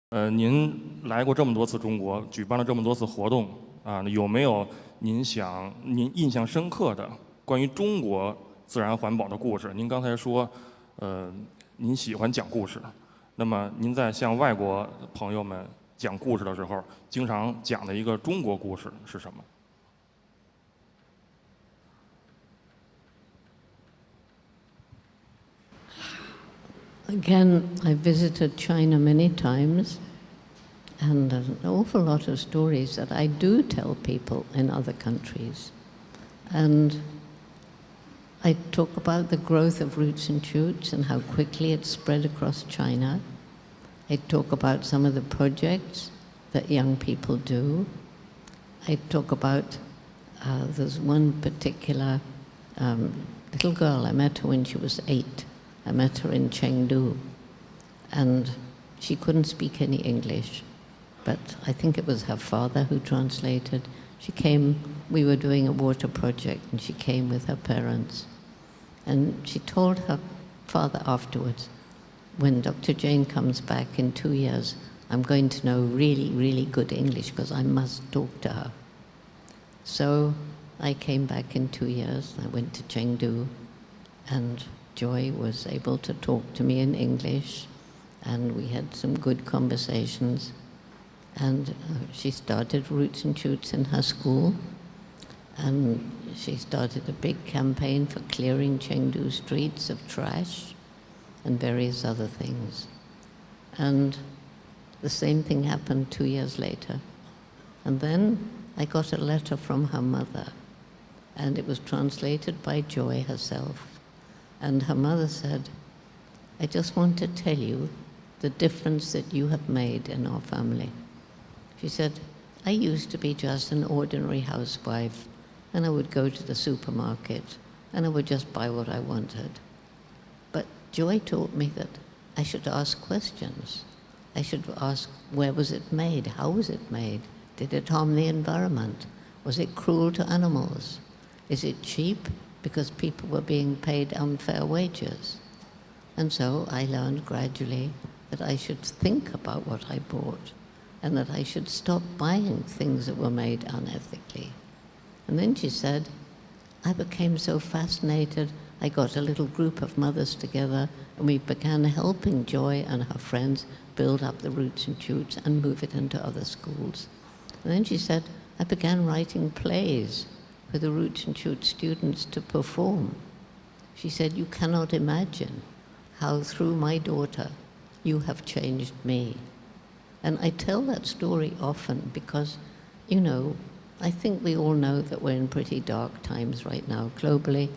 您来过这么多次中国，举办了这么多次活动啊，有没有您印象深刻的关于中国自然环保的故事？您刚才说，您喜欢讲故事，那么您在向外国朋友们讲故事的时候，经常讲的一个中国故事是什么？ Again, I visited China many times, and there's an awful lot of stories that I do tell people in other countries. And I talk about the growth of roots and shoots and how quickly it's spread across China. I talk about some of the projects that young people do. I talk about, there's one particular little girl, I met her when she was 8. I met her in Chengdu, and she couldn't speak any English, but I think it was her father who translated. She came, we were doing a water project, and she came with her parents. And she told her father afterwards, when Dr. Jane comes back in 2 years, I'm going to know really, really good English because I must talk to her. So I came back in 2 years. I went to Chengdu, and Joy was able to talk to me in English, and we had some good conversations. And she started Roots and Shoots in her school, and she started a big campaign for clearing Chengdu streets of trash and various other things. And the same thing happened 2 years later. And then I got a letter from her mother, and it was translated by Joy herself. And her mother said, I just want to tell you the difference that you have made in our family. She said, I used to be just an ordinary housewife, and I would go to the supermarket, and I would just buy what I wanted. But Joy taught me that I should ask questions. I should ask, where was it made? How was it made? Did it harm the environment? Was it cruel to animals? Is it cheap? Because people were being paid unfair wages. And so I learned gradually that I should think about what I bought and that I should stop buying things that were made unethically. And then she said, I became so fascinated, I got a little group of mothers together and we began helping Joy and her friends build up the Roots and Shoots and move it into other schools. And then she said, I began writing plays for the Roots and Shoots students to perform. She said, you cannot imagine how through my daughter you have changed me. And I tell that story often because, you know, I think we all know that we're in pretty dark times right now, globally,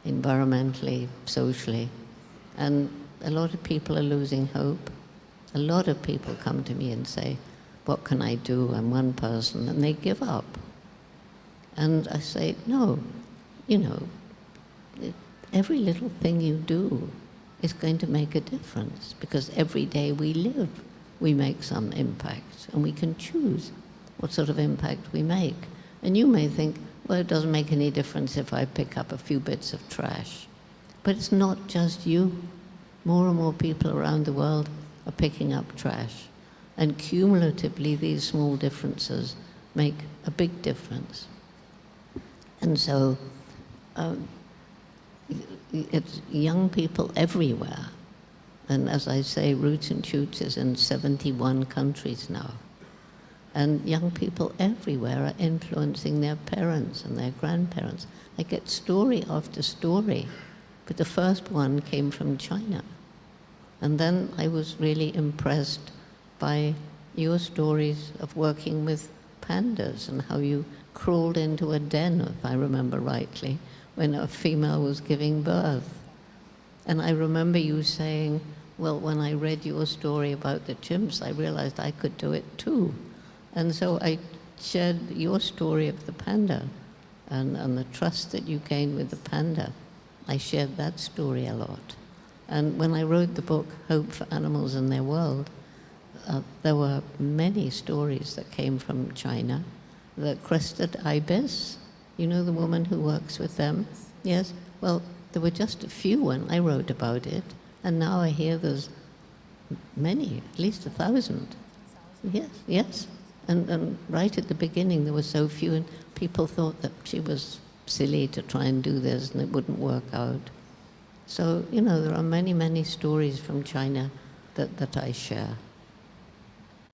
environmentally, socially. And a lot of people are losing hope. A lot of people come to me and say, what can I do? I'm one person, and they give up. And I say, no, you know, every little thing you do is going to make a difference because every day we live, we make some impact and we can choose what sort of impact we make. And you may think, well, it doesn't make any difference if I pick up a few bits of trash. But it's not just you. More and more people around the world are picking up trash. And cumulatively, these small differences make a big difference. And so it's young people everywhere. And as I say, Roots and Shoots is in 71 countries now. And young people everywhere are influencing their parents and their grandparents. I get story after story, but the first one came from China. And then I was really impressed by your stories of working with pandas and how you crawled into a den, if I remember rightly, when a female was giving birth. And I remember you saying, well, when I read your story about the chimps, I realized I could do it too. And so I shared your story of the panda and the trust that you gained with the panda. I shared that story a lot. And when I wrote the book, Hope for Animals and Their World, there were many stories that came from China. The crested ibis, you know the woman who works with them? Yes? Well, there were just a few when I wrote about it, and now I hear there's many, at least 1,000. Yes. And right at the beginning, there were so few, and people thought that she was silly to try and do this, and it wouldn't work out. So, there are many, many stories from China that I share.